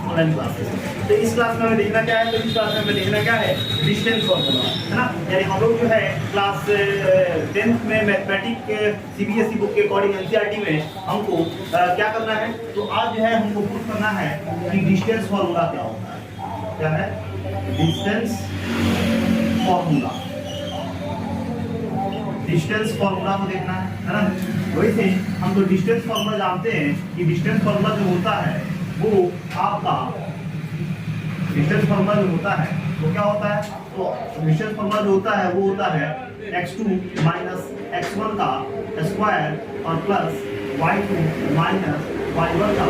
Online classes. तो इस class में हमें देखना क्या है, तो इस क्लास में हमें देखना क्या है, डिस्टेंस फॉर्मूला, है ना। यानी हम लोग जो है क्लास 10th में मैथमेटिक्स सीबीएसई बुक के अकॉर्डिंग एनसीईआरटी में हमको क्या करना है, तो आज जो है हमको प्रूव करना है कि डिस्टेंस फॉर्मूला क्या होता है। क्या है डिस्टेंस फॉर्मूला, डिस्टेंस फॉर्मूला को देखना है ना। वैसे हम तो डिस्टेंस फॉर्मूला जानते हैं कि डिस्टेंस फॉर्मूला जो होता है वो आपका डिस्टेंस फॉर्मूला जो होता है वो क्या होता है, तो डिस्टेंस फॉर्मूला जो होता है वो होता है x2 माइनस x1 का स्क्वायर और प्लस y2 माइनस y1 का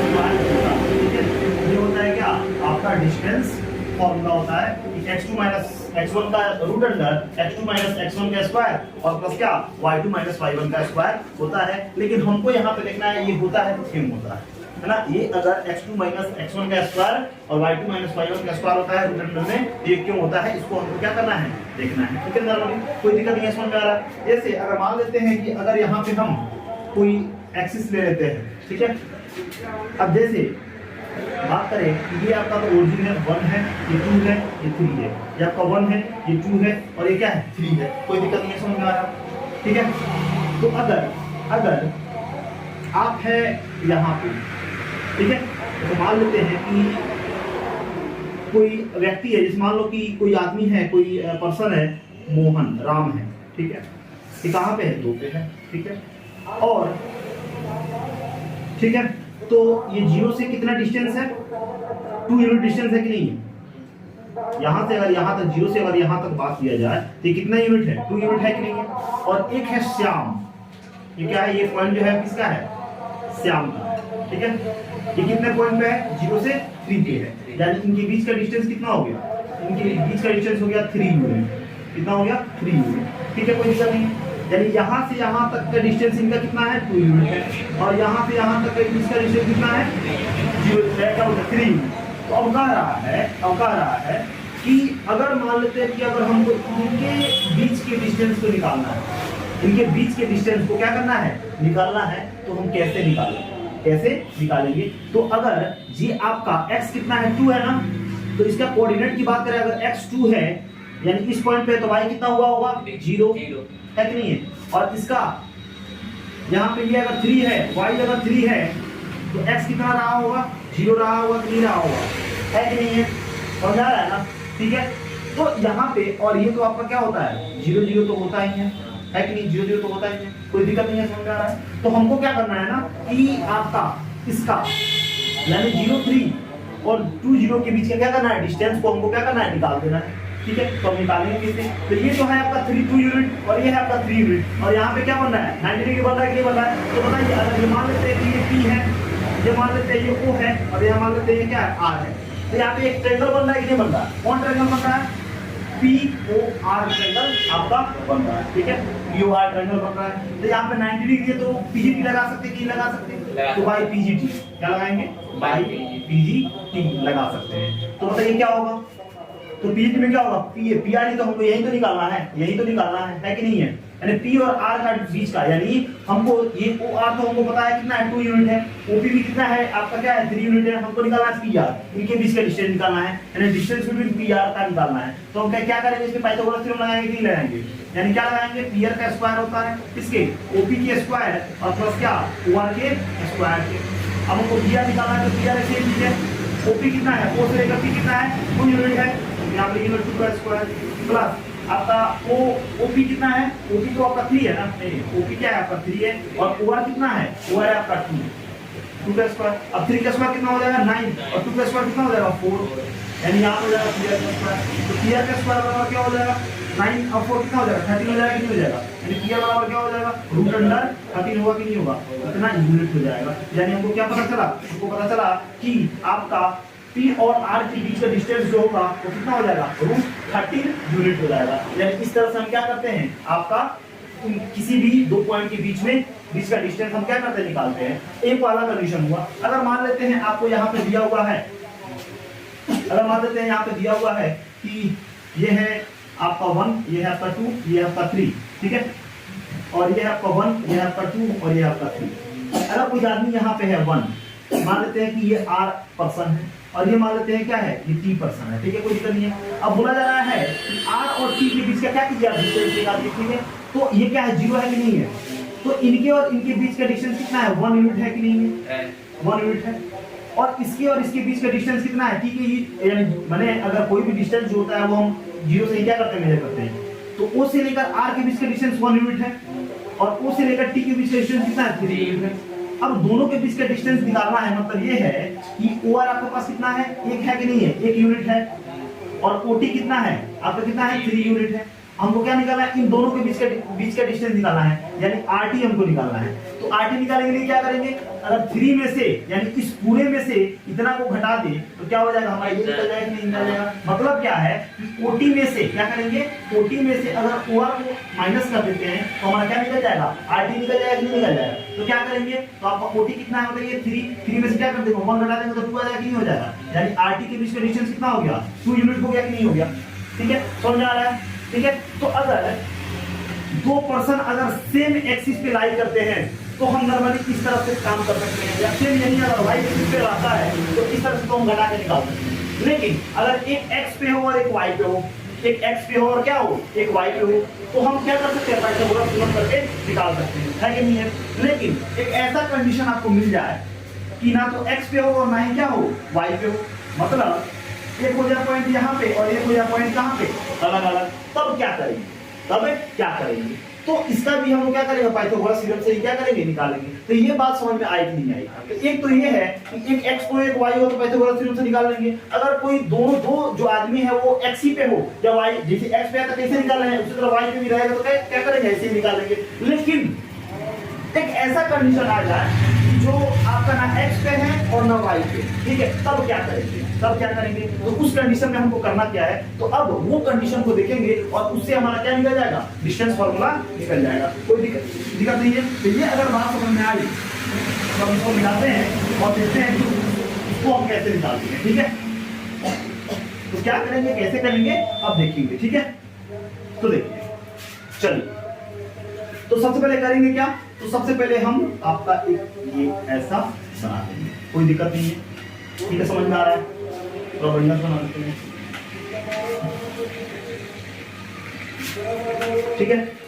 स्क्वायर होता है। ठीक है, ये होता है क्या आपका डिस्टेंस फॉर्मूला होता है कि x2 माइनस x1 का root under x2 minus x1 का स्क्वायर और प्लस क्या y2 माइनस y1 का स्क्वायर होता है। लेकिन हमको यहाँ पे देखना है ये होता है तो सेम होता है ना। ये अगर x2 माइनस x1 का स्क्वायर और y2 माइनस y1 का स्क्वायर होता है रूट अंडर में, ये क्यों होता है इसको हमको क्या करना है देखना है। ठीक है, कोई दिक्कत नहीं है, समझ में आ रहा है। जैसे अगर मान लेते हैं कि अगर यहाँ पे हम कोई एक्सिस ले लेते हैं, ठीक है। अब जैसे बात करें कि ये आपका तो ओरिजिन है 1 है, ये 2 है, ये 3 है, ये आपका 1 है, ये 2 है और ये क्या है 3 है। कोई दिक्कत नहीं है, समझ में आ रहा है। ठीक है, तो अगर आप है यहाँ पे, ठीक है, तो मान लेते हैं कि कोई व्यक्ति है, जैसे मान लो कि कोई आदमी है, कोई पर्सन है, मोहन राम है, ठीक है। ये कहाँ पे है 2 पे है, ठीक है। और ठीक है, तो ये 0 से कितना डिस्टेंस है 2 यूनिट डिस्टेंस है कि नहीं है। यहाँ से अगर यहाँ तक 0 से अगर यहाँ तक बात किया जाए तो ये कितना यूनिट है 2 यूनिट है कि नहीं है। और एक है श्याम, ये क्या है, ये पॉइंट जो है किसका है श्याम का, ठीक है। ये कितने पॉइंट पे है 0 से 3 पे है, यानी इनके बीच का डिस्टेंस कितना हो गया, इनके बीच का डिस्टेंस हो गया 3 यूनिट। कितना हो गया 3 यूनिट। ठीक है, कोई दिक्कत नहीं है। यानी यहाँ से यहाँ तक का डिस्टेंस इनका कितना है 2 यूनिट है और यहाँ से यहाँ तक का इसका डिस्टेंस कितना है 3 यूनिट। तो अब कह रहा है कि अगर मान लेते हैं कि अगर हमको इनके बीच के डिस्टेंस को निकालना है, इनके बीच के डिस्टेंस को क्या करना है निकालना है, तो हम कैसे निकालेंगे। तो अगर ये आपका x कितना है 2 है ना, तो इसका कोऑर्डिनेट की बात करें अगर x 2 है यानी इस पॉइंट पे, तो y कितना हुआ होगा 0 है कि नहीं है। और इसका यहाँ पे ये अगर 3 है, y अगर 3 है तो x कितना रहा होगा 0 रहा होगा कि नहीं रहा होगा, है कि नहीं है, समझ आ रहा है ना। ठीक है, तो यहाँ पे और ये तो आपका क्या होता है 0 0 तो होता ही है कि नहीं, 0 0 तो होता ही है, कोई दिक्कत नहीं है, समझ आ रहा है। तो हमको क्या करना है ना कि आपका इसका यानी 0 3 और 2 0 के बीच का क्या करना है डिस्टेंस को हमको क्या करना है निकाल देना है। ठीक है, तो हम निकालेंगे किससे, तो ये जो है आपका 2 यूनिट और ये है आपका 3 यूनिट और यहाँ पे क्या बन रहा है 90 डिग्री बन रहा है कि नहीं बन रहा है। तो बताइए अगर ये मान लेते हैं कि ये P है, ये मान लेते हैं ये O है और ये मान लेते हैं ये क्या है R है, तो यहाँ पे एक ट्रायंगल बन रहा है कि नहीं बन रहा है, कौन ट्रायंगल बन रहा है POR ट्रायंगल आपका बन रहा है। ठीक है, POR ट्रायंगल बन रहा है। तो यहाँ पे 90 डिग्री है तो PGT लगा सकते हैं कि लगा सकते हैं, तो बाई PGT क्या लगाएंगे बाई PGT लगा सकते हैं। तो बताइए क्या होगा, तो PGT में क्या होगा PR ही तो हमको यही तो निकालना है कि नहीं है। यानी P और R का बीच का, यानी हमको ये OR तो हमको पता है कितना है 2 यूनिट है, OP भी कितना है आपका क्या है 3 यूनिट है, हमको निकालना है PR, इनके बीच का डिस्टेंस निकालना है, यानी डिस्टेंस बिटवीन PR का निकालना है। तो हम क्या करेंगे इसमें पाइथागोरस थ्योरम लगाएंगे कि नहीं लगाएंगे, यानी क्या लगाएंगे PR का स्क्वायर होता है इसके OP के स्क्वायर और प्लस क्या OR के स्क्वायर के। अब हमको PR निकालना है तो PR ऐसे ही है, OP कितना है O से लेकर P कितना है 2 यूनिट है, यहाँ पे लिखेंगे 2 का स्क्वायर प्लस आपका OP कितना है, OP तो आपका 3 है ना, नहीं OP क्या है आपका 3 है और OR कितना है OR है आपका 2 का स्क्वायर। अब 3 का स्क्वायर कितना हो जाएगा 9 और 2 का स्क्वायर कितना हो जाएगा 4, यानी यहाँ हो जाएगा PR का स्क्वायर। तो PR का स्क्वायर बराबर क्या हो जाएगा 9 और 4 कितना हो जाएगा 13 हो जाएगा कि नहीं हो जाएगा, यानी PR बराबर क्या हो जाएगा रूट अंडर 13 होगा कि नहीं होगा, इतना यूनिट हो जाएगा। यानी हमको क्या पता चला, हमको पता चला कि आपका P और R के बीच का डिस्टेंस जो होगा वो कितना हो जाएगा रूट 13 यूनिट हो जाएगा। यानी इस तरह से हम क्या करते हैं आपका किसी भी 2 पॉइंट के बीच का डिस्टेंस हम क्या करते हैं निकालते हैं। एक वाला कंडीशन हुआ। अगर मान लेते हैं आपको यहाँ पे दिया हुआ है, अगर मान लेते हैं यहाँ पे दिया हुआ है कि ये है आपका 1, ये है आपका 2, ये है आपका 3, ठीक है, और ये है आपका 1, ये है आपका 2 और ये है आपका 3। अगर कोई आदमी यहाँ पे है 1, मान लेते हैं कि ये R पर्सन है, और ये मान लेते हैं क्या है, ये t% है, ठीक है, कोई दिक्कत नहीं है। अब बोला जा रहा है कि r और t के बीच का क्या कीजिए आप डिस्टेंस निकाल दीजिए, ठीक है। तो ये क्या है, 0 है कि नहीं है, तो इनके और इनके बीच का डिस्टेंस कितना है, 1 यूनिट है कि नहीं है, 1 यूनिट है। और इसके बीच का डिस्टेंस कितना है, ठीक है, यानी माने अगर कोई भी डिस्टेंस जो होता है वो हम 0 से क्या करते हैं, मेजर करते हैं। तो O से लेकर R के बीच का डिस्टेंस 1 यूनिट है और O से लेकर T के बीच का डिस्टेंस कितना है, 3 यूनिट है। अब दोनों के बीच का डिस्टेंस निकालना है, मतलब ये है कि OR आपके पास कितना है, 1 है कि नहीं है, 1 यूनिट है, और OT कितना है आपका, कितना है, 3 यूनिट है। हमको क्या निकालना है, इन दोनों के बीच का डिस्टेंस निकालना है, यानी RT हमको निकालना है। तो RT निकालने के लिए क्या करेंगे, अगर 3 में से यानी इस पूरे में से इतना को घटा दे तो क्या हो जाएगा, हमारा ये निकल जाएगा कि नहीं निकल जाएगा। मतलब क्या है कि OT में से क्या करेंगे, OT में से अगर OR को माइनस कर देते हैं तो हमारा क्या निकल जाएगा, RT निकल जाएगा कि नहीं निकल जाएगा। तो क्या करेंगे, तो आपका OT कितना है, मतलब ये 3 में से क्या कर देंगे, 1 घटा देंगे तो 2 आ जाएगा कि नहीं हो जाएगा, यानी RT के बीच का डिस्टेंस कितना हो गया, 2 यूनिट हो गया कि नहीं हो गया, ठीक है, समझ में आ रहा है, ठीक है। तो अगर 2 पर्सन अगर सेम एक्सिस पे लाई करते हैं तो हम नॉर्मली इस तरह से काम कर सकते हैं, या सेम यही अगर वाई एक्सिस पे आता है तो इस तरह से तो हम घटा के निकाल सकते हैं। लेकिन अगर एक एक्स पे हो और एक वाई पे हो, एक एक्स पे हो और क्या हो, एक वाई पे हो, तो हम क्या कर सकते हैं, पाइथागोरस थ्योरम करके निकाल सकते हैं, है कि नहीं है। लेकिन एक ऐसा कंडीशन आपको मिल जाए कि ना तो एक्स पे हो और ना ही क्या हो, वाई पे हो, मतलब एक हो जाए पॉइंट यहाँ पे और एक हो जाए पॉइंट कहाँ पे, अलग अलग, तब क्या करेंगे, तब क्या करेंगे, तो इसका भी हम क्या करेंगे, पाइथागोरस थ्योरम से क्या करेंगे, निकालेंगे। तो ये बात समझ में आई कि नहीं आई। तो एक तो ये है कि एक x को एक y हो तो पाइथागोरस थ्योरम से निकाल लेंगे। अगर कोई दो जो आदमी है वो x ही पे हो या y, जैसे x पे आता कैसे निकाल रहे हैं उसी तरह y पे भी रहेगा तो क्या करेंगे, ऐसे ही निकालेंगे। लेकिन एक ऐसा कंडीशन आ जाए जो आपका ना x पे है और ना y पे, ठीक है, तब क्या करेंगे, तब क्या करेंगे, तो उस कंडीशन में हमको करना क्या है, तो अब वो कंडीशन को देखेंगे और उससे हमारा क्या निकल जाएगा, डिस्टेंस फार्मूला निकल जाएगा, कोई दिक्कत नहीं है। तो ये अगर बात समझ में आई तो हम इसको मिलाते हैं और देखते हैं कि इसको हम कैसे निकालते हैं, ठीक है। तो क्या करेंगे, कैसे करेंगे, अब देखेंगे, ठीक है। तो देखिए, चलिए, तो सबसे पहले करेंगे क्या, तो सबसे पहले हम आपका एक ये ऐसा बना देंगे, कोई दिक्कत नहीं है, ठीक है, समझ में आ रहा है, तो बढ़िया से बना देते हैं, ठीक है।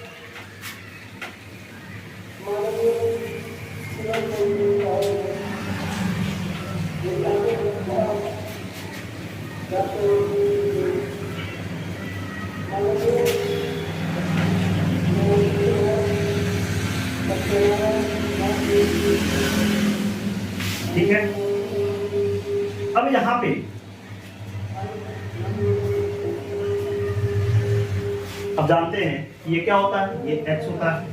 ठीक है, अब यहां पे अब जानते हैं ये क्या होता है, ये x होता है,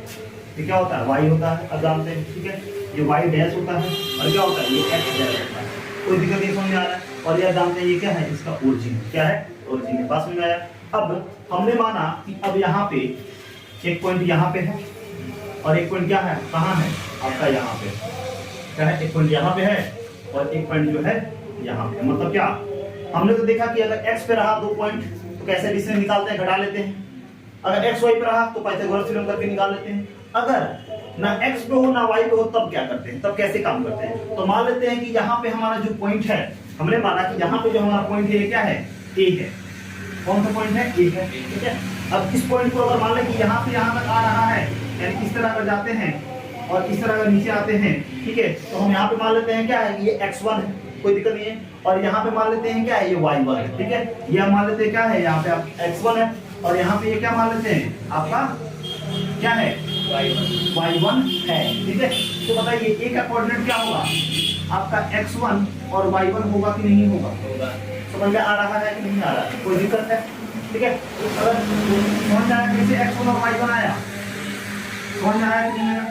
ये क्या होता है, y होता है, अब जानते हैं, ठीक है, ये y डैश होता है और क्या होता है, ये x डैश होता है, कोई दिक्कत नहीं, समझ में आ रहा है। और ये जानते हैं ये क्या है, इसका ओरिजिन, क्या है, ओरिजिन है, बात समझ में आया। अब हमने माना कि अब यहाँ पे एक पॉइंट यहाँ पे है और एक पॉइंट क्या है, कहाँ है आपका, यहाँ पे क्या है, एक पॉइंट यहाँ पे है और एक पॉइंट जो है यहाँ पे, मतलब क्या, हमने तो देखा कि अगर x पे रहा 2 पॉइंट तो कैसे डिस्टेंस निकालते हैं, घटा लेते हैं। अगर x y पे रहा तो पाइथागोरस थ्योरम करके निकाल लेते हैं। अगर ना x पे हो ना y पे हो तब क्या करते हैं, तब कैसे काम करते हैं, तो मान लेते हैं कि यहाँ पे हमारा जो पॉइंट है, हमने माना कि यहाँ पे जो हमारा पॉइंट है ये क्या है, a है, कौन सा पॉइंट है, a है, ठीक है। अब इस पॉइंट को अगर मान लें कि यहाँ से यहाँ तक आ रहा है, यानी इस तरह अगर जाते हैं और इस तरह अगर नीचे आते हैं, ठीक है, तो हम यहाँ पे मान लेते हैं क्या है कि ये x1 है, कोई दिक्कत नहीं है, और यहाँ पे मान लेते हैं क्या है, ये y1 है, ठीक है, ये हम मान लेते हैं क्या है, यहाँ पे आप x1 है और यहाँ पे ये क्या मान लेते हैं, आपका क्या है, y1 है, ठीक है। तो बताइए a का कोऑर्डिनेट क्या होगा, आपका x1 और y1 होगा कि नहीं होगा, समझ में आ रहा है कि नहीं आ रहा है, कोई दिक्कत है, ठीक है। अगर समझ में आया कैसे x1 और y1 आया, समझ में आया कि नहीं आया,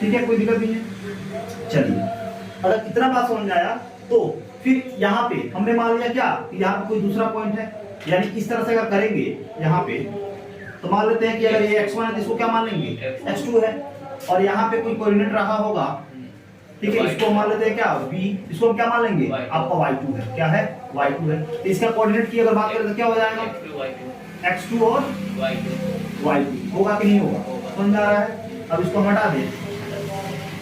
ठीक है, कोई दिक्कत नहीं है। चलिए, अगर इतना बात समझ में आया तो फिर यहाँ पे हमने मान लिया क्या, यहाँ पे कोई दूसरा पॉइंट है, यानी इस तरह से अगर करेंगे यहाँ पे तो मान लेते हैं कि अगर ये x1 है तो इसको क्या मान लेंगे, x2 है, और यहाँ पे कोई कोऑर्डिनेट रहा होगा, ठीक है, इसको मान लेते हैं क्या v, इसको हम क्या मान लेंगे, आपका y2 है, क्या है, y2 है। तो इसका कोऑर्डिनेट की अगर बात करें तो क्या हो जाएगा, x2 और y2 होगा कि नहीं होगा, समझ में आ रहा है। अब इसको हटा दें,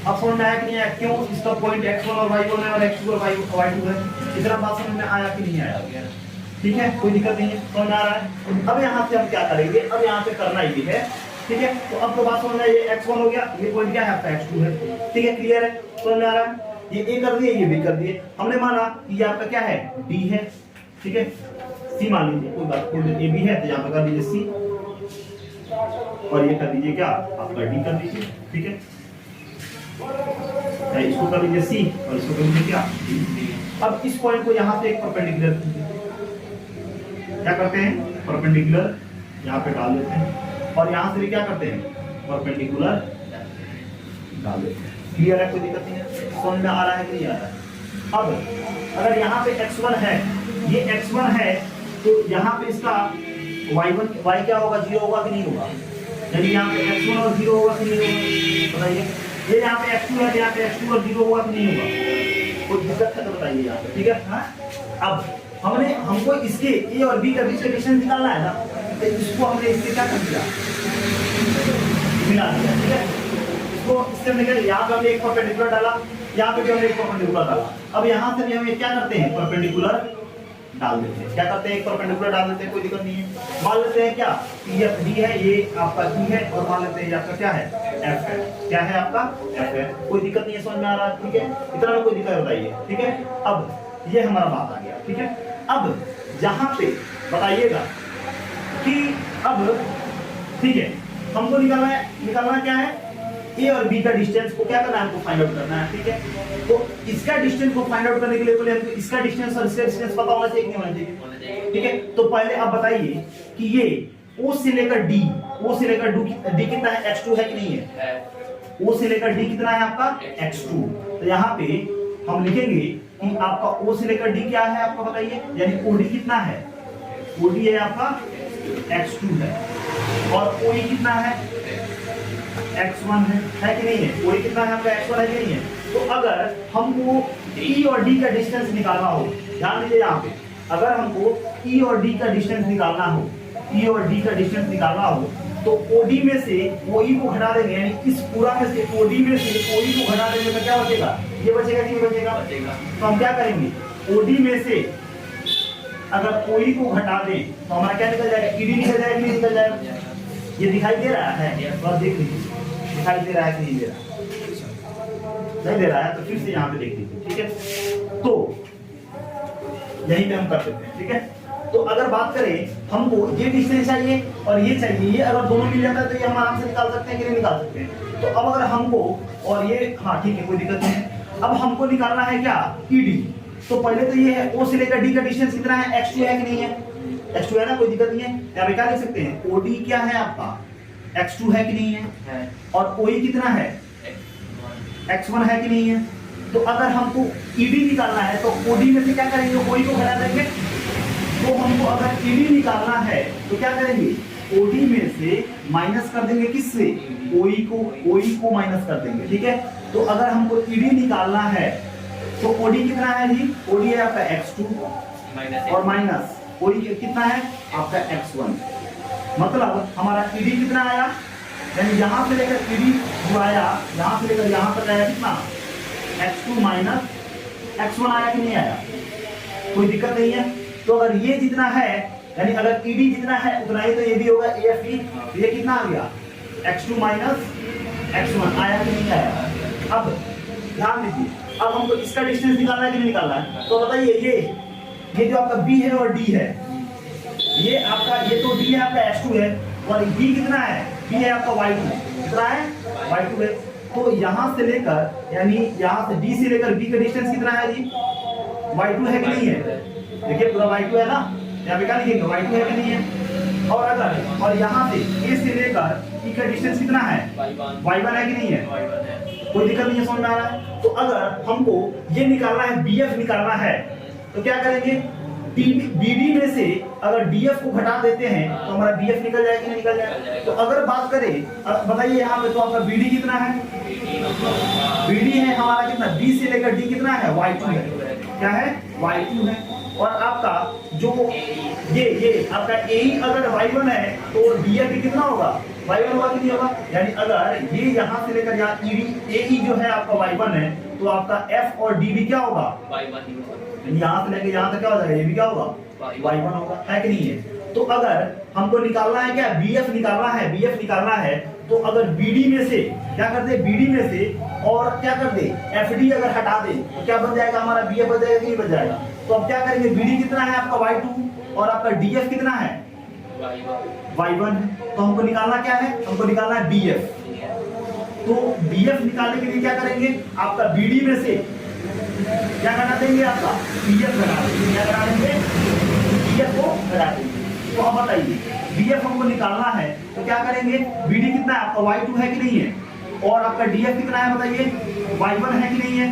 अब समझ में आया कि नहीं, क्यों इसका पॉइंट x1 और y1 है और x2 और y2 है, इतना बात समझ में आया कि नहीं आया? ठीक है, कोई दिक्कत नहीं है, समझ में आ रहा है। अब यहाँ से हम क्या करेंगे, अब यहाँ पे करना ही है, ठीक है। तो अब तो बात समझ में, ये x1 हो गया, ये पॉइंट क्या है आपका x2 है, ठीक है, क्लियर है, समझ में आ रहा है। ये a कर दिए, ये b कर दिए, हमने माना कि ये आपका क्या है, d है, ठीक है, c मान लीजिए, कोई बात नहीं, ये b है तो यहाँ पे कर दीजिए c, और ये कर दीजिए क्या आपका d कर दीजिए, ठीक है, इसको कर लीजिए c और इसको कर लीजिए क्या d। अब इस पॉइंट को यहाँ से एक परपेंडिकुलर क्या करते हैं, परपेंडिकुलर यहाँ पे डाल देते हैं, और यहाँ से भी क्या करते हैं, परपेंडिकुलर डाल देते हैं। क्लियर है, कोई दिक्कत नहीं है, समझ में आ रहा है कि नहीं आ रहा है। अब अगर यहाँ पे x1 है, ये x1 है, तो यहाँ पे इसका y क्या होगा, 0 होगा कि नहीं होगा, यानी यहाँ पे x1 और 0 होगा कि नहीं होगा, बताइए। ये यहाँ पे x2 है, यहाँ पे x2 और 0 होगा कि नहीं होगा, कोई दिक्कत है तो बताइए यहाँ पे, ठीक है। हाँ, अब हमको इसके a और b का बीच का डिस्टेंस निकालना है ना, तो इसको हमने इससे क्या कर दिया, मिला दिया, ठीक है। इसको इससे निकल, यहाँ पे हमने एक परपेंडिकुलर डाला, यहाँ पे भी हमने एक परपेंडिकुलर डाला। अब यहाँ से भी हम क्या करते हैं, परपेंडिकुलर डाल देते हैं, क्या करते हैं, एक परपेंडिकुलर डाल देते हैं, कोई दिक्कत नहीं है। मान लेते हैं क्या, ये d है, ये आपका e है, और मान लेते हैं ये आपका क्या है, f है, क्या है आपका f है, कोई दिक्कत नहीं है, समझ में आ रहा है, ठीक है, इतना में कोई दिक्कत बताइए, ठीक है। अब ये हमारा बात आ गया, ठीक है। अब यहाँ पे बताइएगा कि अब ठीक है, हमको निकालना क्या है, ए और बी का डिस्टेंस को क्या करना है, हमको फाइंड आउट करना है, ठीक है। तो इसका डिस्टेंस को फाइंड आउट करने के लिए पहले हमको इसका डिस्टेंस और इसका डिस्टेंस पता होना चाहिए कि नहीं होना चाहिए, ठीक है। तो पहले आप बताइए कि ये O से लेकर D, O से लेकर D कितना है, x2 है कि नहीं है, O से लेकर D कितना है आपका x2। तो यहाँ पे हम लिखेंगे कि आपका O से लेकर D क्या है आपका बताइए, यानी OD कितना है, OD है आपका x2 है, और OE कितना है, x1 है कि नहीं है, OE कितना है आपका x1 है कि नहीं है। तो अगर हमको E और D का डिस्टेंस निकालना हो, ध्यान दीजिए यहाँ पे, अगर हमको E और D का डिस्टेंस निकालना हो, E और D का डिस्टेंस निकालना हो, तो OD में से OE को घटा देंगे, यानी इस पूरा में से OD में से OE को घटा देंगे तो क्या बचेगा, ये बचेगा कि नहीं बचेगा। तो हम क्या करेंगे, OD में से अगर OE को घटा दें तो हमारा क्या निकल जाएगा, ED निकल जाएगा कि नहीं निकल जाएगा। ये दिखाई दे रहा है, तो आप देख लीजिए दिखाई दे रहा है कि नहीं दे रहा, नहीं दे रहा है तो फिर से यहाँ पे देख लीजिए, ठीक है। तो यहीं पे हम कर सकते हैं, ठीक है। तो अगर बात करें हमको ये डिस्टेंस चाहिए और ये चाहिए, ये अगर दोनों मिल जाता है तो ये हम आराम से निकाल सकते हैं कि नहीं निकाल सकते हैं। तो अब अगर हमको और ये, हाँ ठीक है, कोई दिक्कत नहीं है। अब हमको निकालना है क्या, ED। तो पहले तो ये है O से लेकर D का डिस्टेंस कितना है, x2 है कि नहीं है, x2 है ना, कोई दिक्कत नहीं है। यहाँ पे क्या लिख सकते हैं, OD क्या है आपका, x2 है कि नहीं है, और OE कितना है, x1 है कि नहीं है। तो अगर हमको ED निकालना है तो OD में से क्या करेंगे, OE को घटा देंगे। तो हमको अगर ED निकालना है तो क्या करेंगे, OD में से माइनस कर देंगे, किससे, OE को माइनस कर देंगे, ठीक है। तो अगर हमको ED निकालना है तो OD कितना है जी, OD है आपका x2 और माइनस OE कितना है आपका x1। मतलब हमारा ED कितना आया, यानी यहाँ से लेकर ED जो आया, यहाँ से लेकर यहाँ तक आया कितना, x2 माइनस x1 आया कि नहीं आया, कोई दिक्कत नहीं है। तो अगर ये जितना है, यानी अगर ED जितना है उतना ही तो ये भी होगा AFE, तो ये कितना आ गया, x2 माइनस x1 आया कि नहीं आया। अब ध्यान दीजिए, अब हमको इसका डिस्टेंस निकालना है कि नहीं निकालना है। तो बताइए ये जो आपका B है और D है, ये आपका, ये तो D है आपका x2 है, और B कितना है, B है आपका y2, कितना है y2 है। तो यहाँ से लेकर, यानी यहाँ से D से लेकर B का डिस्टेंस कितना है जी, y2 है कि नहीं है, देखिए पूरा y2 है ना, यहाँ पे क्या लिखेंगे, y2 है कि नहीं है। और अगर, और यहाँ से A से लेकर E का डिस्टेंस कितना है, y1 है कि नहीं है, कोई दिक्कत नहीं है, समझ में आ रहा है। तो अगर हमको ये निकालना है, BF निकालना है, तो क्या करेंगे, BD में से अगर DF को घटा देते हैं तो हमारा BF निकल जाएगा कि नहीं निकल जाएगा। तो अगर बात करें, बताइए यहाँ पे, तो आपका BD कितना है, BD है हमारा कितना, B से लेकर D कितना है, y2 है, क्या है, y2 है। और आपका जो ये आपका AE अगर y1 है तो DF कितना होगा, y1 होगा कि नहीं होगा। यानी अगर ये यहाँ से लेकर यहाँ AE जो है आपका y1 है, तो आपका F और DB क्या होगा, यहाँ से लेके यहाँ तक क्या हो जाएगा, ये भी क्या होगा, y1 होगा, है कि नहीं है। तो अगर हमको निकालना है क्या, BF निकालना है, BF निकालना है, तो अगर BD में से क्या कर दे, BD में से और क्या कर दे, FD अगर हटा दे तो क्या बन जाएगा हमारा, BF बन जाएगा कि नहीं बन जाएगा। तो अब क्या करेंगे, BD कितना है आपका y2 और आपका DF कितना है y1 है। तो हमको निकालना क्या है, हमको निकालना है BF। तो BF निकालने के लिए क्या करेंगे, आपका BD में से क्या घटा देंगे, आपका BF घटा देंगे, क्या घटा देंगे, BF को घटा देंगे। तो अब बताइए BF हमको निकालना है तो क्या करेंगे, BD कितना है आपका y2 है कि नहीं है, और आपका DF कितना है बताइए, y1 है कि नहीं है,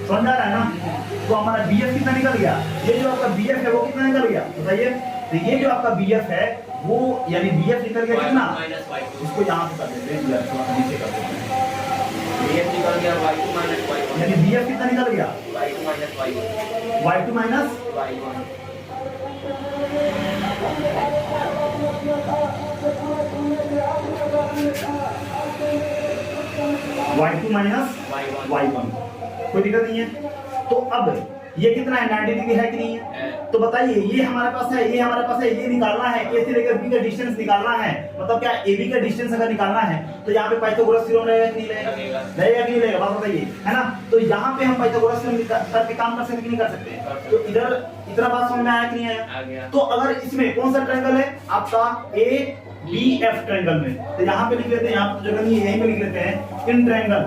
समझ आ रहा है ना। तो हमारा BF कितना निकल गया, ये जो आपका BF है वो कितना निकल गया बताइए। तो ये जो आपका BF है वो यानी BF निकल गया कितना, इसको यहाँ पे कर देते हैं, नीचे कर देते हैं, BF निकल गया y2 माइनस y1, यानी BF कितना निकल गया, y2 minus y1, y2 minus y1, y2 minus y1, कोई दिक्कत नहीं है। तो अब ये कितना है, 90 डिग्री है कि नहीं है। तो बताइए ये हमारे पास है, ये हमारे पास है, ये निकालना है, ए से लेकर बी का डिस्टेंस निकालना है, मतलब क्या AB का डिस्टेंस अगर निकालना है तो यहाँ पे पाइथागोरस थ्योरम रहेगा कि नहीं रहेगा, रहेगा कि नहीं रहेगा, बात बताइए, है ना। तो यहाँ पे हम पाइथागोरस थ्योरम करके काम कर सकते हैं कि नहीं कर सकते। तो इधर इतना बात समझ में आया कि नहीं आया। तो अगर इसमें कौन सा ट्रायंगल है आपका ABF ट्रायंगल में, तो यहाँ पे लिख लेते हैं, यहाँ पे जगह नहीं है, यहीं पे लिख लेते हैं, इन ट्रायंगल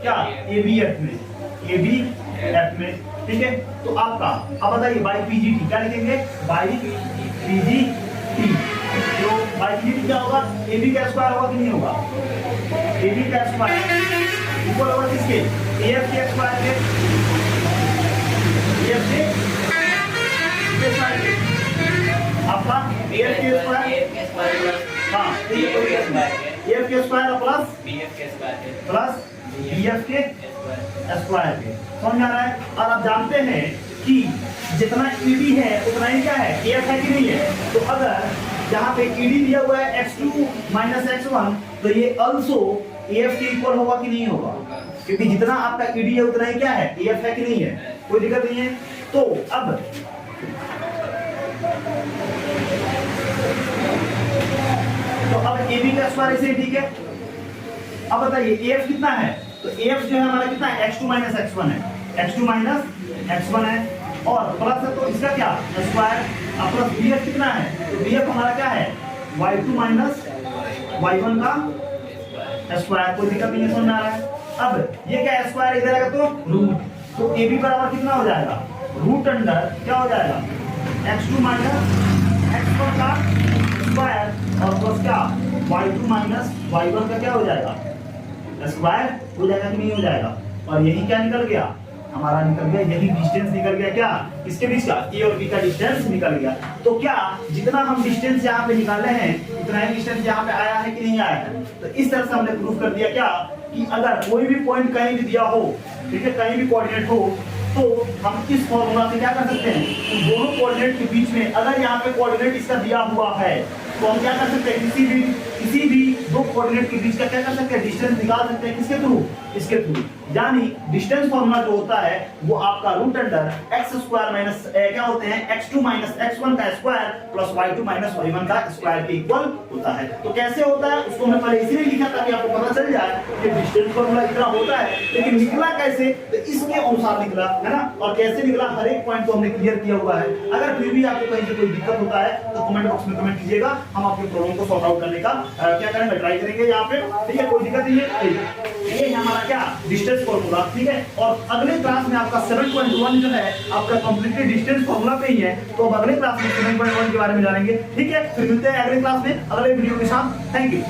क्या ABF में, ABF में, ठीक है। तो आपका अब बताइए बाई PGT क्या लिखेंगे, बाई PGT, जो बाई PGT क्या होगा, AB का स्क्वायर होगा कि नहीं होगा, AB का स्क्वायर इक्वल होगा किसके, AF के स्क्वायर के, AF के स्क्वायर के, आपका AF के स्क्वायर, हाँ AF के स्क्वायर प्लस BF के स्क्वायर प्लस BF के स्क्वायर के, समझ आ रहा है। और आप जानते हैं कि जितना ED है उतना ही क्या है, AF है कि नहीं है। तो अगर यहाँ पे ED दिया हुआ है x2 माइनस x1 तो ये also AF के इक्वल होगा कि नहीं होगा, क्योंकि जितना आपका ED है उतना ही क्या है, AF है कि नहीं है, कोई दिक्कत नहीं है। तो अब AB का स्क्वायर इसे, ठीक है। अब बताइए AF कितना है, तो AF जो है हमारा कितना है, x2 माइनस x1 है, x2 माइनस x1 है, और प्लस है तो इसका क्या स्क्वायर, अब प्लस BF कितना है, तो BF हमारा क्या है, y2 माइनस y1 का स्क्वायर, कोई दिक्कत नहीं है, समझ में आ रहा है। अब ये क्या स्क्वायर इधर आएगा तो रूट, तो AB बराबर कितना हो जाएगा, रूट अंडर क्या हो जाएगा, x2 माइनस x1 का स्क्वायर और प्लस क्या y2 माइनस y1 का क्या हो जाएगा, स्क्वायर हो जाएगा कि नहीं हो जाएगा। और यही क्या निकल गया, हमारा निकल गया, यही डिस्टेंस निकल गया, क्या इसके बीच का A और B का डिस्टेंस निकल गया। तो क्या जितना हम डिस्टेंस यहाँ पे निकाले हैं उतना ही डिस्टेंस यहाँ पे आया है कि नहीं आया है। तो इस तरह से हमने प्रूफ कर दिया क्या कि अगर कोई भी पॉइंट कहीं भी दिया हो, ठीक है, कहीं भी कोऑर्डिनेट हो, तो हम इस फॉर्मूला से क्या कर सकते हैं, तो दोनों कोऑर्डिनेट के बीच में अगर यहाँ पे कोऑर्डिनेट इसका दिया हुआ है तो हम क्या कर सकते हैं, किसी भी दो कोऑर्डिनेट के बीच का क्या कर सकते हैं, डिस्टेंस निकाल सकते हैं, किसके थ्रू, इसके थ्रू। यानी डिस्टेंस फॉर्मूला जो होता है वो आपका root under x square minus क्या होते हैं, x2 माइनस x1 का square plus y2 minus y1 का स्क्वायर के इक्वल होता है। तो कैसे होता है उसको मैं पहले इसलिए लिखा ताकि आपको पता चल जाए कि डिस्टेंस फॉर्मूला इतना होता है, लेकिन निकला कैसे, तो इसके अनुसार निकला है ना, और कैसे निकला हर एक पॉइंट को हमने क्लियर किया हुआ है। अगर फिर भी आपको कहीं से कोई दिक्कत होता है तो कमेंट बॉक्स में कमेंट कीजिएगा, हम आपके प्रॉब्लम को सॉर्ट आउट करने का क्या करेंगे, ट्राई करेंगे यहाँ पे, ठीक है, कोई दिक्कत नहीं है। ये है हमारा क्या डिस्टेंस फॉर्मूला, ठीक है। और अगले क्लास में आपका 7.1 जो है आपका कंप्लीटली डिस्टेंस फॉर्मूला पे ही है, तो अब अगले क्लास में 7.1 के बारे में जानेंगे, ठीक है। फिर मिलते हैं अगले क्लास में अगले वीडियो के साथ, थैंक यू।